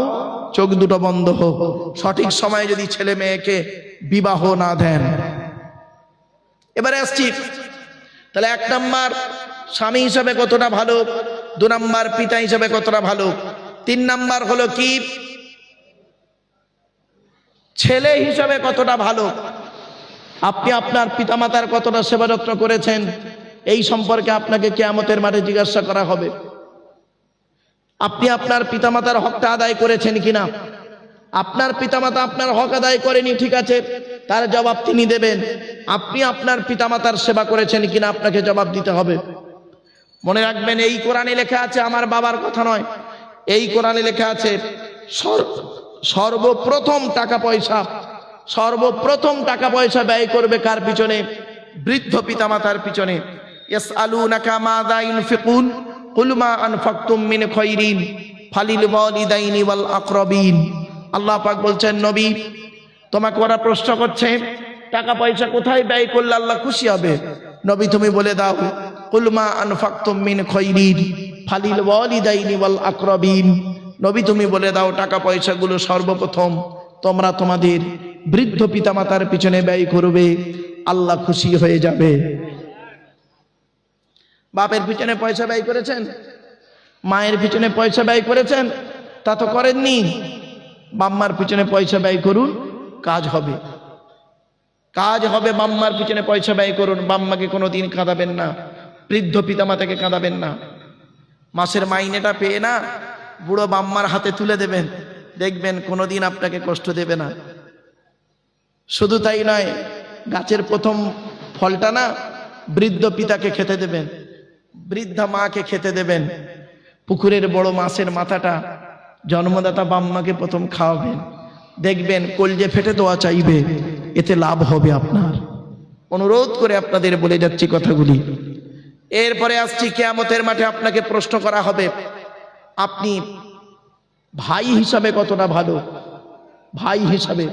চোখ দুটো বন্ধ হোক। সঠিক সময়ে যদি ছেলে মেয়েকে বিবাহ না দেন। এবারে আসছি, তাহলে 1 নম্বর স্বামী হিসাবে কতটা ভালো, 2 নম্বর পিতা হিসাবে কতটা ভালো, 3 নম্বর হলো কি ছেলে হিসাবে কতটা ভালো। আপনি আপনার পিতামাতার কতটা সেবা যত্ন করেছেন, এই সম্পর্কে আপনাকে কিয়ামতের মাঠে জিজ্ঞাসা করা হবে। আপনি আপনার পিতামাতার হকটা আদায় করেছেন কিনা। আপনার পিতামাতা আপনার হক আদায় করেনি, ঠিক আছে, তার জবাব তিনি দেবেন। আপনি আপনার পিতামাতার সেবা করেছেন কিনা আপনাকে জবাব দিতে হবে। মনে রাখবেন এই কোরআনে লেখা আছে, আমার বাবার কথা নয়, এই কোরআনে লেখা আছে সর্বপ্রথম টাকা পয়সা ব্যয় করবে কার পিছনে? বৃদ্ধ পিতামাতার পিছনে। ইয়াসআলুনাকা মাযা ইউনফিকুন কুল মা আনফাকতুম মিন খায়রিন ফালিল ওয়ালিদাইনি ওয়াল আকরাবিন। আল্লাহ পাক বলছেন, নবী তোমাকে ওরা প্রশ্ন করছে টাকা পয়সা কোথায় ব্যয় করলে আল্লাহ খুশি হবে। নবী তুমি বলে দাও, কুল মা আনফাকতুম মিন খায়রিন ফালিল ওয়ালিদাইনি ওয়াল আকরাবিন। নবী তুমি বলে দাও টাকা পয়সাগুলো সর্বপ্রথম তোমরা তোমাদের বৃদ্ধ পিতামাতার পিছনে ব্যয় করবে, আল্লাহ খুশি হয়ে যাবে। বাপের পিছনে পয়সা ব্যয় করেছেন, মায়ের পিছনে পয়সা ব্যয় করেছেন, তা তো করেননি। বাম্মার পিছনে পয়সা ব্যয় করুন, কাজ হবে, কাজ হবে। বাম্মার পিছনে পয়সা ব্যয় করুন, বাম্মাকে কোনোদিন কাঁদাবেন না, বৃদ্ধ পিতামাতাকে কাঁদাবেন না। মাসের মাইনেটা পেয়ে না বুড়ো বাম্মার হাতে তুলে দেবেন, দেখবেন কোনোদিন আপনাকে কষ্ট দেবে না। শুধু তাই নয়, গাছের প্রথম ফলটা না বৃদ্ধ পিতাকে খেতে দেবেন, বৃদ্ধা মাকে খেতে দেবেন। পুকুরের বড় মাছের মাথাটা জন্মদাতা বাম্মাকে প্রথম খাওয়াবেন, দেখবেন কলজে ফেটে দোয়া চাইবে, এতে লাভ হবে আপনার। অনুরোধ করে আপনাদের বলে যাচ্ছি কথাগুলি। এরপরে আসছি কিয়ামতের মাঠে আপনাকে প্রশ্ন করা হবে, আপনি ভাই হিসাবে কতটা ভালো। ভাই হিসাবে,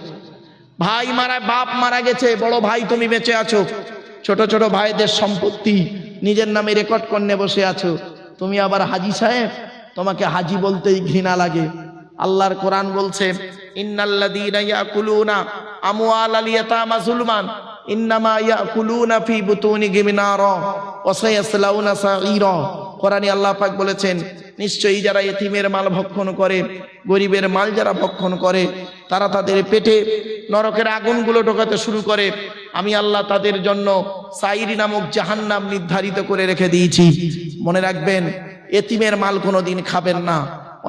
ভাই মারা, বাপ মারা গেছে, বড় ভাই তুমি বেঁচে আছো, ছোট ছোট ভাইদের সম্পত্তি নিজের নামে রেকর্ড করে বসে আছো, তুমি আবার হাজি সাহেব, তোমাকে হাজি বলতেই ঘৃণা লাগে। আল্লাহর কোরআন বলছে, ইন্নাল্লাযীনা ইয়াকুলুনা আমওয়ালাল ইয়াতামা যুলমান ইন্নামা ইয়াকুলুনা ফি বুতুনিহিম নারা ওয়া সায়াসলাউনা সাঈরা। কোরআনে আল্লাহ পাক বলেছেন, নিশ্চয়ই যারা এতিমের মাল ভক্ষণ করে, গরিবের মাল যারা ভক্ষণ করে, তারা তাদের পেটে নরকের আগুনগুলো ঢোকাতে শুরু করে। আমি আল্লাহ তাদের জন্য সাইরি নামক জাহান্নাম নির্ধারিত করে রেখে দিয়েছি। মনে রাখবেন, এতিমের মাল কোনোদিন খাবেন না।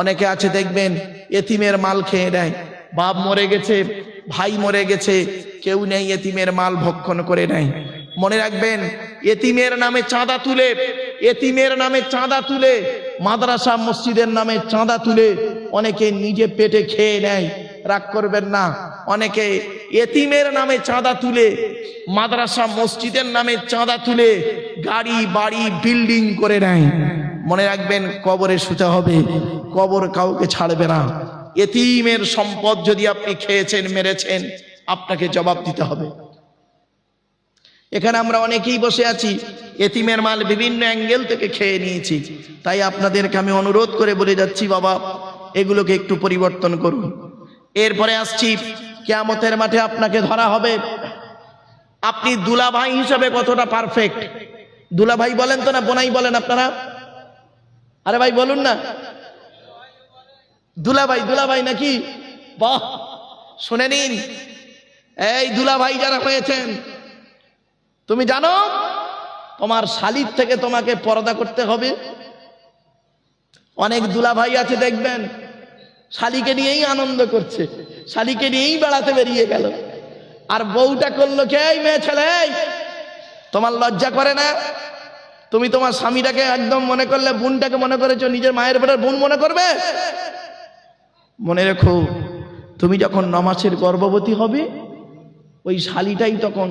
অনেকে আছে দেখবেন এতিমের মাল খেয়ে নেয়, বাপ মরে গেছে, ভাই মরে গেছে, কেউ নেই, এতিমের মাল ভক্ষণ করে নেয়। মনে রাখবেন, এতিমের নামে চাঁদা তুলে, এতিমের নামে চাঁদা তুলে, মাদ্রাসা মসজিদের নামে চাঁদা তুলে অনেকে নিজে পেটে খেয়ে নেয়। রাগ করবেন না, অনেকে এতিমের নামে চাঁদা তুলে, মাদ্রাসা মসজিদের নামে চাঁদা তুলে গাড়ি বাড়ি বিল্ডিং করে নেয়। মনে রাখবেন, কবরে শুতে হবে, কবর কাউকে ছাড়বে না। এতিমের সম্পদ যদি আপনি খেয়েছেন, মেরেছেন, আপনাকে জবাব দিতে হবে। এখানে আমরা অনেকেই বসে আছি, এতিমের মাল বিভিন্ন অ্যাঙ্গেল থেকে খেয়ে নিয়েছি। তাই আপনাদেরকে আমি অনুরোধ করে বলে যাচ্ছি, বাবা এগুলোকে একটু পরিবর্তন করুন। এরপরে আসছি, কিয়ামতের মাঠে আপনাকে ধরা হবে, আপনি দুলাভাই হিসাবে কতটা পারফেক্ট। দুলাভাই বলেন তো না বোনাই বলেন আপনারা? আরে ভাই বলুন না, দুলাভাই, দুলাভাই নাকি? বাহ, শুনে নিন, এই দুলাভাই যারা হয়েছেন, তুমি জানো তোমার শালীর থেকে তোমাকে পর্দা করতে হবে। অনেক দুলাভাই আছে দেখবেন শালীকে নিয়েই আনন্দ করছে, শালীকে নিয়েই বেড়াতে বেরিয়ে গেল, আর বউটা করলো কে? এই মেয়ে ছেলে, তোমার লজ্জা করে না? তুমি তোমার স্বামীটাকে একদম মনে করলে, বোনটাকে মনে করেছো নিজের মায়ের পেটের বোন মনে করবে? মনে রেখো, তুমি যখন 9 মাসের গর্ভবতী হবে, ওই শালীটাই তখন,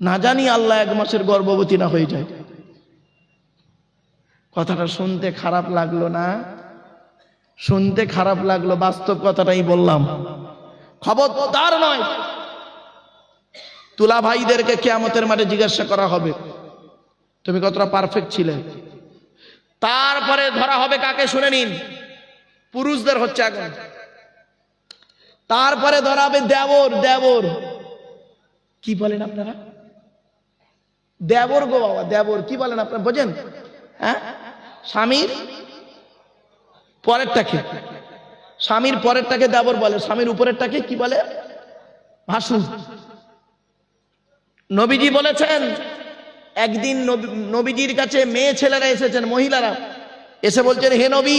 না জানি আল্লাহ 1 মাসের গর্ভবতী না হয়ে যায়। কথাটা শুনতে খারাপ লাগলো না? শুনতে খারাপ লাগলো, বাস্তব কথাটাই বললাম। খবরদার নয়, তুলা ভাইদেরকে কিয়ামতের মাঠে জিজ্ঞাসা করা হবে তুমি কতটা পারফেক্ট ছিলে। তারপরে ধরা হবে কাকে? শুনে নিন, পুরুষদের হচ্ছে এখন। তারপরে ধরা হবে দেবর। দেবর কি বলেন আপনারা? দেবর গো বাবা, দেবর কি বলেন আপনারা? বোঝেন? হ্যাঁ, স্বামীর পরেরটাকে, স্বামীর পরেরটাকে দেবর বলে, স্বামীর উপরেরটাকে কি বলে? ভাসুর। নবীজি বলেছেন, একদিন নবীজির কাছে মেয়ে ছেলেরা এসেছেন, মহিলারা এসে বলছেন, হে নবী,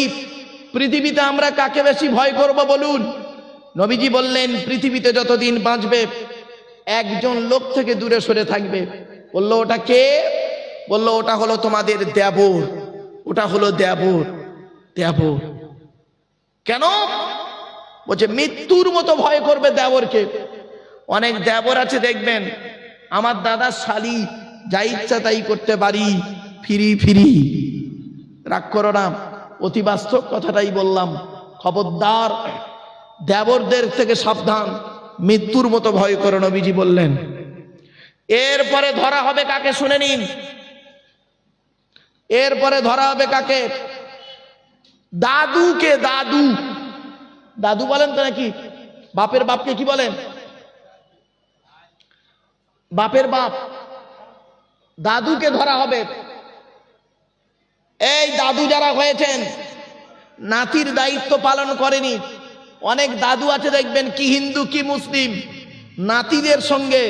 পৃথিবীতে আমরা কাকে বেশি ভয় করব বলুন? নবীজি বললেন, পৃথিবীতে যতদিন বাঁচবে একজন লোক থেকে দূরে সরে থাকবে। বললো, ওটা কে? বললো, ওটা হলো তোমাদের দেবর, ওটা হলো দেবর। দেবর কেন? বলছে মৃত্যুর মতো ভয় করবে দেবরকে। অনেক দেবর আছে দেখবেন, আমার দাদার শালি, যা ইচ্ছা তাই করতে পারি, ফিরি ফিরি। রাগ করো না, অতি বাস্তব কথাটাই বললাম। খবরদার, দেবরদের থেকে সাবধান, মৃত্যুর মতো ভয় করো, নবীজি বললেন। এরপরে ধরা হবে কাকে শুনে নিন, এরপরে ধরা হবে কাকে? দাদুকে। দাদু, দাদু বলেন তো নাকি? বাপের বাপকে কি বলেন? বাপের বাপ, দাদুকে ধরা হবে। এই দাদু যারা হয়েছেন, নাতির দায়িত্ব পালন করেনি। অনেক দাদু আছে দেখবেন, কি হিন্দু কি মুসলিম, নাতিদের সঙ্গে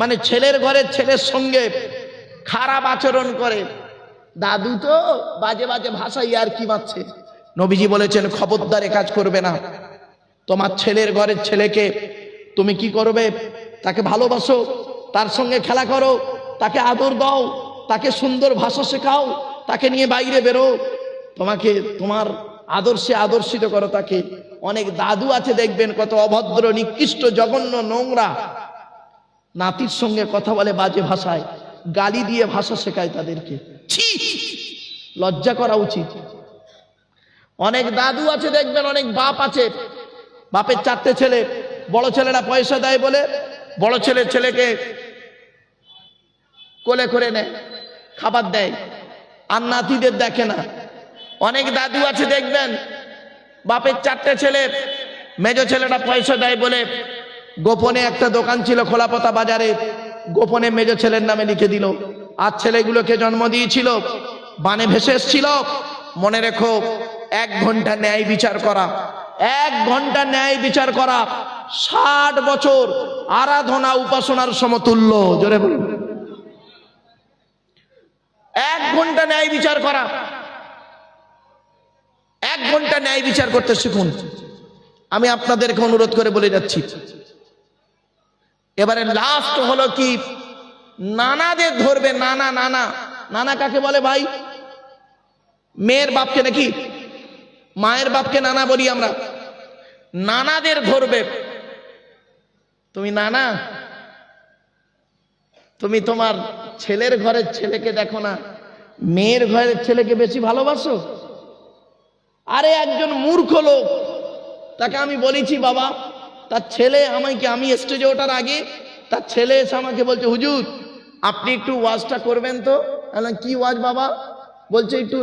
মানে ছেলের ঘরের ছেলের সঙ্গে খারাপ আচরণ করে। দাদু তো বাজে বাজে ভাষাই আর কি মারছে। নবীজি বলেছেন খবরদার এ কাজ করবে না। তোমার ছেলের ঘরের ছেলেকে তুমি কি করবে? তাকে ভালোবাসো, তার সঙ্গে খেলা করো, তাকে আদর দাও, তাকে সুন্দর ভাষা শেখাও, তাকে নিয়ে বাইরে বেরো, তোমাকে তোমার আদর্শে আদর্শিত করো তাকে। অনেক দাদু আছে দেখবেন কত অভদ্র, নিকৃষ্ট, জঘন্য, নোংরা, নাতির সঙ্গে কথা বলে বাজে ভাষায়, গালি দিয়ে ভাষা শেখায় তাদেরকে। ছি, লজ্জা করা উচিত। অনেক দাদু আছে দেখবেন, অনেক বাপ আছে, বাপের 4টে ছেলে, বড় ছেলেরা পয়সা দেয় বলে বড় ছেলের ছেলেকে কোলে করে নেয়, খাবার দেয়, আর নাতিদের দেখে না। অনেক দাদু আছে দেখবেন, বাপের 4টে ছেলে, মেজ ছেলেটা পয়সা দেয় বলে গোপনে একটা দোকান ছিল খোলাপতা বাজারে, গোপনে মেজ ছেলের নামে লিখে দিল। আর ছেলেগুলোকে জন্ম দিয়েছিল, বানে ভেসে এসেছিল। মনে রেখো, 1 ঘন্টা ন্যায় বিচার করা, 1 ঘন্টা ন্যায় বিচার করা 60 বছর আরাধনা উপাসনার সমতুল্য। জোরে বলুন, 1 ঘন্টা ন্যায় বিচার করা। 1 ঘন্টা ন্যায় বিচার করতে শিখুন। আমি আপনাদেরকে অনুরোধ করে বলে যাচ্ছি। এবারে লাস্ট হলো কি, নানাদের ধরবে। নানা, নানা, নানা কাকে বলে ভাই? মেয়ের বাপকে নাকি? মায়ের বাপকে নানা বলি আমরা। নানাদের ধরবে। তুমি নানা, তুমি তোমার ছেলের ঘরের ছেলেকে দেখো না, মেয়ের ঘরের ছেলেকে বেশি ভালোবাসো। আরে একজন মূর্খ লোক, তাকে আমি বলেছি বাবা, তার ছেলে আমাকে, আমি স্টেজে ওঠার আগে তার ছেলে এসে আমাকে বলছে, হুজুর আপনি একটু ওয়াজটা করবেন তো। বললাম কি ওয়াজ বাবা? বলছে একটু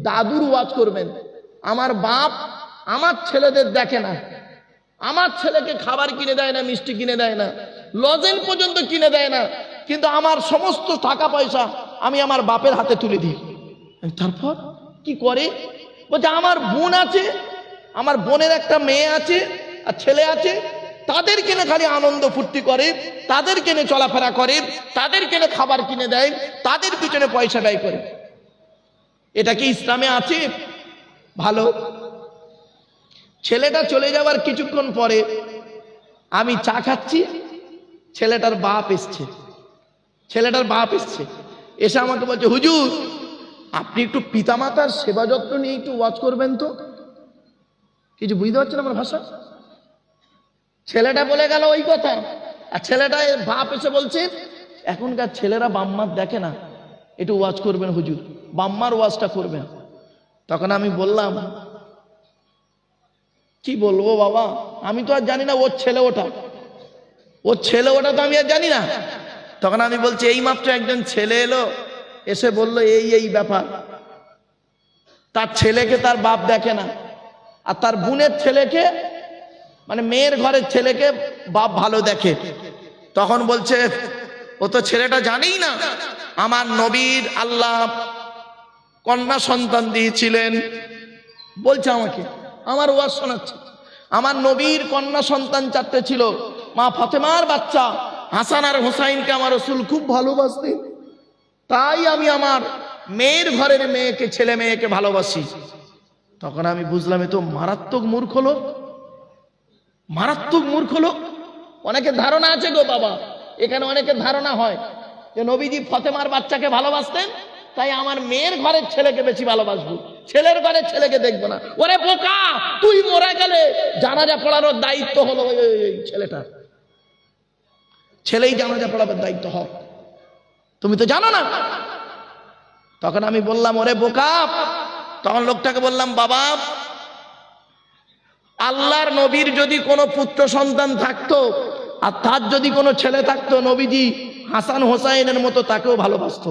দাদুর ওয়াজ করবেন। আমার বাপ আমার ছেলেদের দেখে না, আমার ছেলেকে খাবার কিনে দেয় না, মিষ্টি কিনে দেয় না, লজেন পর্যন্ত কিনে দেয় না, কিন্তু আমার সমস্ত টাকা পয়সা আমি আমার বাপের হাতে তুলে দিই। তারপর কি করে? বলছে আমার বোন আছে, আমার বোনের একটা মেয়ে আছে আর ছেলে আছে, তাদেরকে না খালি আনন্দ ফুর্তি করে, তাদেরকে নিয়ে চলাফেরা করে, তাদেরকে নিয়ে খাবার কিনে দেয়, তাদের পিছনে পয়সা ব্যয় করে। এটা কি ইসলামে আছে? ভালো। ছেলেটা চলে যাওয়ার কিছুক্ষণ পরে আমি চা খাচ্ছি, ছেলেটার বাপ এসছে। ছেলেটার বাপ এসছে, এসে আমাকে বলছে, হুজুর আপনি একটু পিতামাতার সেবা যত্ন নিয়ে একটু ওয়াজ করবেন তো। কিছু বুঝতে পারছেন আমার ভাষা? ছেলেটা বলে গেল ওই কথা, আর ছেলেটা বাপ এসে বলছে, এখনকার ছেলেরা বাম্মার দেখে না, একটু ওয়াজ করবেন হুজুর, বাম্মার ওয়াজটা করবেন। তখন আমি বললাম, কি বলবো বাবা, আমি তো আর জানি না ওর ছেলে ওটা, ওর ছেলে ওটা তো আমি আর জানি না। তখন আমি বলছি, এইমাত্র একজন ছেলে এলো, এসে বলল এই এই ব্যাপার, তার ছেলেকে তার বাপ দেখে না, আর তার বোনের ছেলেকে মানে মেয়ের ঘরের ছেলেকে বাপ ভালো দেখে। তখন বলছে, ও তো ছেলেটা জানেই না আমার নবীর আল্লাহ কন্যা সন্তান দিয়েছিলেন। বলছে আমাকে, আমার ওয়াজ শোনাচ্ছে, আমার নবীর কন্যা সন্তান 4টে ছিল, মা ফাতেমার বাচ্চা হাসান আর হুসাইনকে আমার রাসূল খুব ভালোবাসতেন, তাই আমি আমার মেয়ের ঘরের মেয়েকে, ছেলে মেয়েকে ভালোবাসি। তখন আমি বুঝলাম এ তো মারাত্মক মূর্খ লোক, মারাত্মক মূর্খ লোক। অনেকের ধারণা আছে গো বাবা, এখানে অনেকের ধারণা হয় যে নবীজি ফাতেমার বাচ্চাকে ভালোবাসতেন, তাই আমার মেয়ের ঘরের ছেলেকে বেশি ভালোবাসবো, ছেলের ঘরের ছেলেকে দেখবো না। ওরে বোকা, তুই মরে গেলে জানাজা পড়ানোর দায়িত্ব হলো ওই ছেলেটার, ছেলেই জানাজা পড়াবার দায়িত্ব হোক, তুমি তো জানো না। তখন আমি বললাম, ওরে বোকা। তখন লোকটাকে বললাম, বাবা আল্লাহর নবীর যদি কোনো পুত্র সন্তান থাকতো আর তার যদি কোনো ছেলে থাকতো, নবীজি হাসান হোসাইনের মতো তাকেও ভালোবাসতো।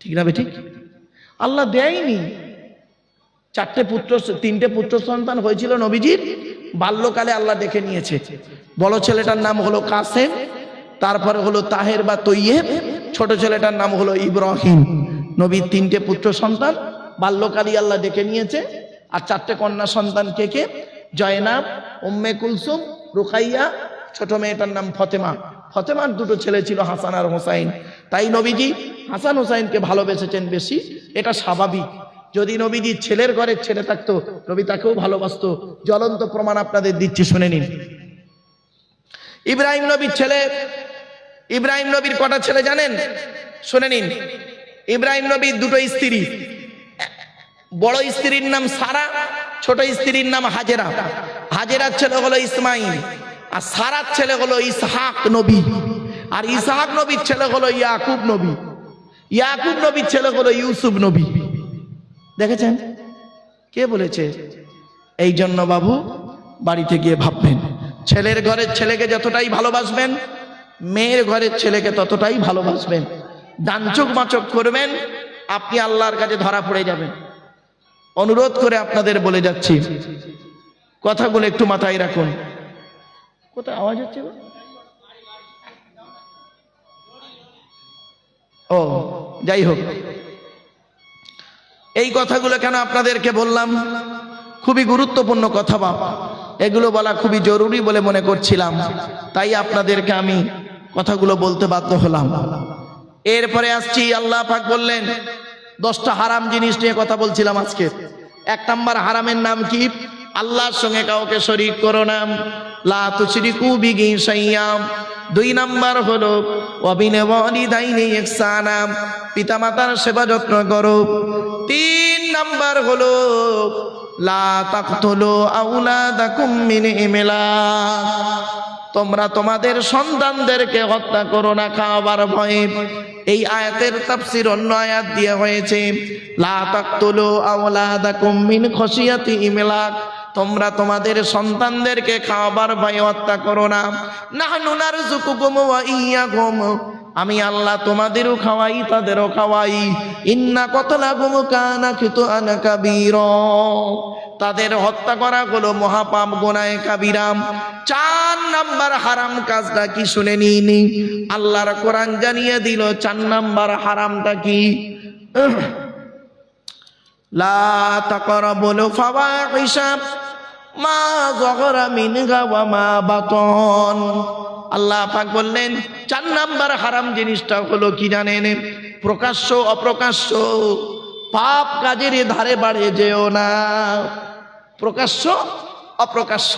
ঠিক না বেঠিক? আল্লাহ দেয়নি। তিনটে পুত্র সন্তান হয়েছিল নবীজির। বাল্যকালে আল্লাহ দেখে নিয়েছে। বড় ছেলেটার নাম হলো কাসেম, তারপরে হলো তাহের বা তৈয়েব, ছোট ছেলেটার নাম হলো ইব্রাহিম। নবীর তিনটে পুত্র সন্তান বাল্যকালে আল্লাহ দেখে নিয়েছে। আর চারটে কন্যা সন্তান কে কে? জয়নাব, উম্মে কুলসুম, রুকাইয়া, ছোট মেয়েটার নাম ফতেমা। ফতেমার দুটো ছেলে ছিল হাসান আর হোসাইন। তাই নবীজি হাসান হোসাইনকে ভালোবেসেছেন বেশি, এটা স্বাভাবিক। যদি নবীজির ছেলের ঘরের ছেলে থাকতো, নবী তাকেও ভালোবাসতো। জ্বলন্ত প্রমাণ আপনাদের দিচ্ছি, শুনে নিন। ইব্রাহিম নবীর ছেলে, ইব্রাহিম নবীর কটা ছেলে জানেন? শুনে নিন। ইব্রাহিম নবীর দুটো স্ত্রী, বড় স্ত্রীর নাম সারা, ছোট স্ত্রীর নাম হাজেরা। হাজেরার ছেলে হলো ইসমাইল, আর সারার ছেলে হলো ইসহাক নবী, আর ইসহাক নবীর ছেলে হলো ইয়াকুব নবী। ইয়াকুব নবীর ছেলে হলো ইউসুফ নবী। দেখেছেন? কে বলেছে? এই জন্য বাবু বাড়িতে গিয়ে ভাববেন, ছেলের ঘরের ছেলেকে যতটাই ভালোবাসবেন, মেয়ের ঘরের ছেলেকে ততটাই ভালোবাসবেন। ডানচোখ বাঁচক করবেন, আপনি আল্লাহর কাছে ধরা পড়ে যাবেন। অনুরোধ করে আপনাদের বলে যাচ্ছি, কথাগুলো একটু মাথায় রাখুন। কোথায় আওয়াজ হচ্ছে? ও যাই হোক, এই কথাগুলো কেন আপনাদেরকে বললাম? খুবই গুরুত্বপূর্ণ কথা বাবা, এগুলো বলা খুবই জরুরি বলে মনে করছিলাম, তাই আপনাদেরকে আমি কথাগুলো বলতে বাধ্য হলাম। এরপরে আসছি, আল্লাহ পাক বললেন 10টা হারাম জিনিস নিয়ে কথা বলছিলাম আজকে। 1 নাম্বার হারামের নাম কি? আল্লাহর সঙ্গে কাউকে শরীক করো না, লা তুশরিকু বিহি শাইয়্যাম। 2 নাম্বার হলো ওয়াবিল ওয়ালিদাইনি ইহসানা, পিতামাতার সেবা যত্ন করো। 3 নাম্বার হলো লা তাকতুলু আওলাদাকুম মিন ইমলাক, তোমরা তোমাদের সন্তানদেরকে হত্যা করো না খাওয়ার ভয়ে। এই আয়াতের তাফসীর অন্য আয়াত দিয়ে হয়েছে লা তাকতুলু আওলাদাকুম মিন খশিয়াতি ইমলাক, তোমরা তোমাদের সন্তানদেরকে খাওয়াবার ভয়ে হত্যা করো না। নাহনু নারযুকুকুম ওয়া ইয়্যাকুম, আমি আল্লাহ তোমাদেরও খাওয়াই তাদেরও খাওয়াই। ইন্না কতলাকুম কানা খিতুআন কাবীরা, তাদের হত্যা করা হলো মহাপাপ, গুনাহে কাবীরা। 4 নাম্বার হারাম কাজটা কি শুনে নিন, আল্লাহর কোরআন জানিয়ে দিল 4 নাম্বার হারামটা কি। লা তাকরাবুল ফাওয়াহিশা মা যাহারা মিনহা ওয়া মা বাতন। আল্লাহ পাক বললেন 4 নাম্বার হারাম জিনিসটা হলো কি জানেন? প্রকাশ্য অপ্রকাশ্য পাপ কাজের ধারে বাড়ে যেও না। প্রকাশ্য অপ্রকাশ্য।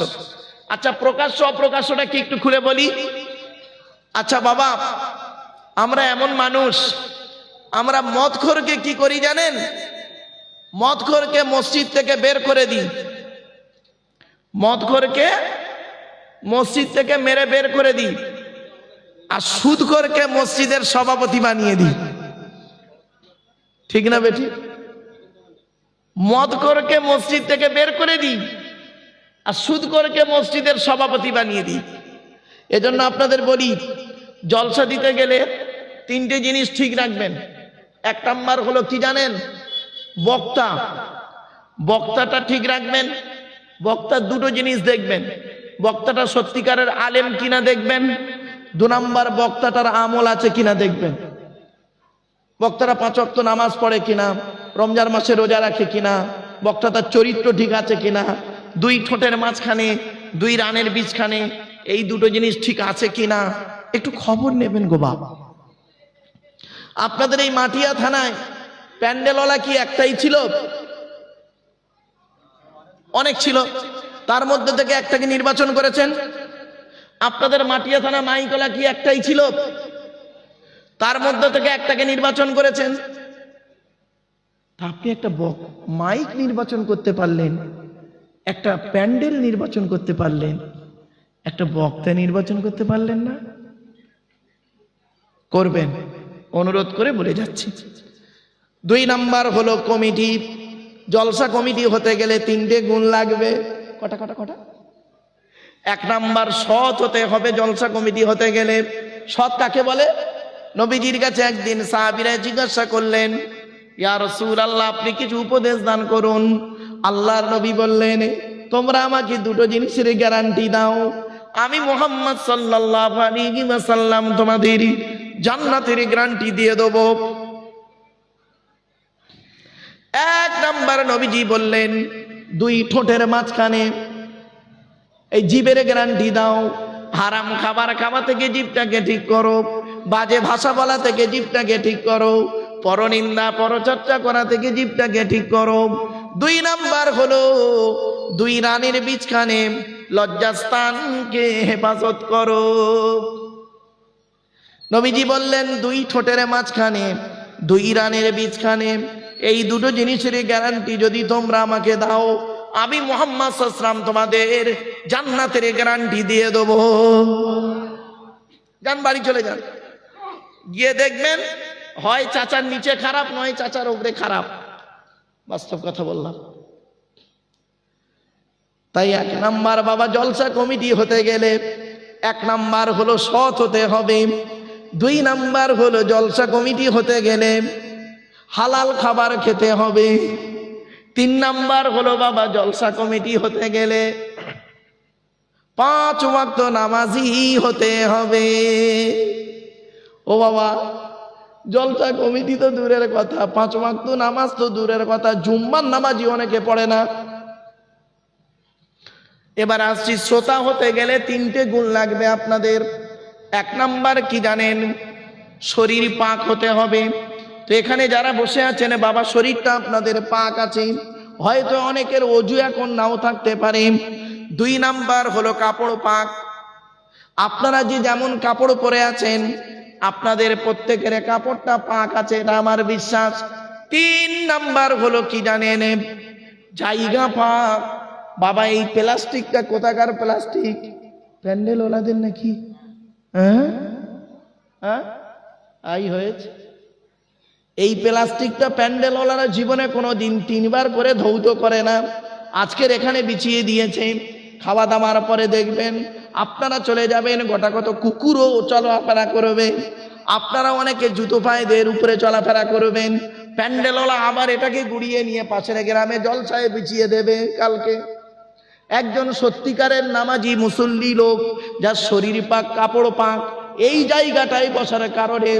আচ্ছা, প্রকাশ্য অপ্রকাশ্যটা কি একটু খুলে বলি। আচ্ছা বাবা, আমরা এমন মানুষ, আমরা মদখোরকে কি করি জানেন? মদখোরকে মসজিদ থেকে বের করে দিই, মদখোরকে মসজিদ থেকে মেরে বের করে দিই, আর সুদখোরকে মসজিদের সভাপতি বানিয়ে দিই। ঠিক না বেটি? মদখোরকে মসজিদ থেকে বের করে দিই আর সুদখোরকে মসজিদের সভাপতি বানিয়ে দিই। এজন্য আপনাদের বলি, জলসা দিতে গেলে 3টে জিনিস ঠিক রাখবেন। 1 নাম্বার হলো কি জানেন? বক্তা। বক্তাটা ঠিক রাখবেন। বক্তার 2টো জিনিস দেখবেন, বক্তাটা সত্যিকারের আলেম কিনা দেখবেন। 2 নাম্বার বক্তাটার আমল আছে কিনা দেখবেন। বক্তারা 5 ওয়াক্ত নামাজ পড়ে কিনা, রমজান মাসে রোজা রাখে কিনা, বক্তাটার চরিত্র ঠিক আছে কিনা, 2 ঠোঁটের মাঝখানে 2 রানের বীজখানে এই 2টো জিনিস ঠিক আছে কিনা একটু খবর নেবেন গো বাবা। আপনাদের এই মাটিয়া থানায় প্যান্ডেলওয়ালা কি একটাই ছিল? অনেক ছিল, তার মধ্যে থেকে একটাকে নির্বাচন করেছেন। আপনাদের মাটিয়া থানা মাইকওয়ালা কি একটাই ছিল? তার মধ্যে থেকে একটাকে নির্বাচন করেছেন। আপনি একটা মাইক নির্বাচন করতে পারলেন, একটা প্যান্ডেল নির্বাচন করতে পারলেন, একটা বক্তা নির্বাচন করতে পারলেন না? করবেন, অনুরোধ করে বলে যাচ্ছি। 2 নাম্বার হলো কমিটি। জলসা কমিটি হতে গেলে 3টে গুণ লাগবে। কটা? এক নাম্বার সৎ হতে হবে জলসা কমিটি হতে গেলে। সৎ কাকে বলে? নবীজির কাছে একদিন সাহাবীরা জিজ্ঞাসা করলেন, ইয়া রাসূলুল্লাহ, আপনি কিছু উপদেশ দান করুন। আল্লাহর নবী বললেন, তোমরা আমাকে দুটো জিনিসের গ্যারান্টি দাও, আমি মুহাম্মদ সাল্লাল্লাহু আলাইহি ওয়াসাল্লাম তোমাদের জান্নাতের গ্যারান্টি দিয়ে দেব। এক নাম্বার নবীজি বললেন, দুই ঠোঁটের মাঝখানে এই জিভের গ্যারান্টি দাও, হারাম খাবার খাওয়া থেকে জিভটাকে ঠিক করো, বাজে ভাষা বলা থেকে জিভটাকে ঠিক করো, পরনিন্দা পরচর্চা করা থেকে জিভটাকে ঠিক করো। দুই নাম্বার হলো দুই রানের বীজখানে লজ্জাস্থানকে হেফাজত করো। নবীজি বললেন, দুই ঠোঁটের মাঝখানে দুই রানের বীজখানে এই দুটো জিনিসের গ্যারান্টি যদি তোমরা আমাকে দাও, আমি মুহাম্মদ সাল্লাল্লাহু আলাইহি ওয়াসাল্লাম তোমাদের জান্নাতের গ্যারান্টি দিয়ে দেব। যান বাড়ি চলে যান, গিয়ে দেখবেন হয় চাচার নিচে খারাপ, নয় চাচার উপরে খারাপ। বাস্তব কথা বললাম। তাই এক নাম্বার বাবা জলসা কমিটি হতে গেলে এক নাম্বার হলো সৎ হতে হবে, দুই নাম্বার হলো জলসা কমিটি হতে গেলে হালাল খাবার খেতে হবে, তিন নাম্বার হলো বাবা জলসা কমিটি হতে গেলে 5 ওয়াক্ত নামাজি হতে হবে। ও বাবা, জলসা কমিটি তো দূরের কথা, 5 ওয়াক্ত নামাজ তো দূরের কথা, জুম্মার নামাজি অনেকে পড়ে না। এবার আসছি, শ্রোতা হতে গেলে 3টে গুণ লাগবে আপনাদের। এক নাম্বার কি জানেন? শরীর পাক হতে হবে। তো এখানে যারা বসে আছেন বাবা, শরীরটা আপনাদের পাক আছে, হয়তো অনেকের ওযু এখন নাও থাকতে পারে। 2 নাম্বার হলো কাপড় পাক। আপনারা যে যেমন কাপড় পরে আছেন, আপনাদের প্রত্যেকের কাপড়টা পাক আছে, এটা আমার বিশ্বাস। 3 নাম্বার হলো কি জানেন? জায়গা পাক। বাবা, এই প্লাস্টিকটা কোথাকার প্লাস্টিক? প্যান্ডেল ওলাদের নাকি? হ্যাঁ হ্যাঁ, আই হয়েছে। এই প্লাস্টিকটা প্যান্ডেল ওলারা জীবনে কোনো দিন 3 বার করে ধৌত করে না, আজকের এখানে বিছিয়ে দিয়েছে। খাওয়া দাওয়ার পরে দেখবেন আপনারা চলে যাবেন, গোটা কত কুকুরও চলাফেরা করবে, আপনারা অনেকে জুতো পায়েদের উপরে চলাফেরা করবেন। প্যান্ডেলওয়ালা আবার এটাকে গুড়িয়ে নিয়ে পাশের গ্রামে জলসায় বিছিয়ে দেবে কালকে। একজন সত্যিকারের নামাজি মুসল্লি লোক, যার শরীর পাক কাপড় পাক, এই জায়গাটায় বসার কারণে,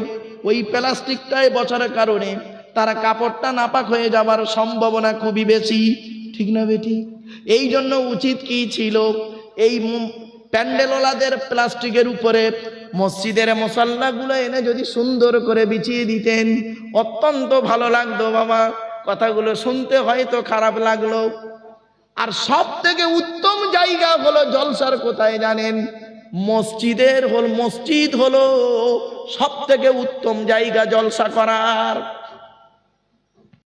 ওই প্লাস্টিকটায় বসার কারণে তারা কাপড়টা নাপাক হয়ে যাবার সম্ভাবনা খুবই বেশি। ঠিক না বেটি? এই জন্য উচিত কি ছিল, এই প্যান্ডেলওয়ালাদের প্লাস্টিকের উপরে মসজিদের মুসাল্লাগুলো এনে যদি সুন্দর করে বিছিয়ে দিতেন, অত্যন্ত ভালো লাগতো বাবা। কথাগুলো শুনতে হয়তো খারাপ লাগলো। আর সব থেকে উত্তম জায়গা হলো জলসার, কোথায় জানেন? মসজিদ হলো সব থেকে উত্তম জায়গা জলসা করার।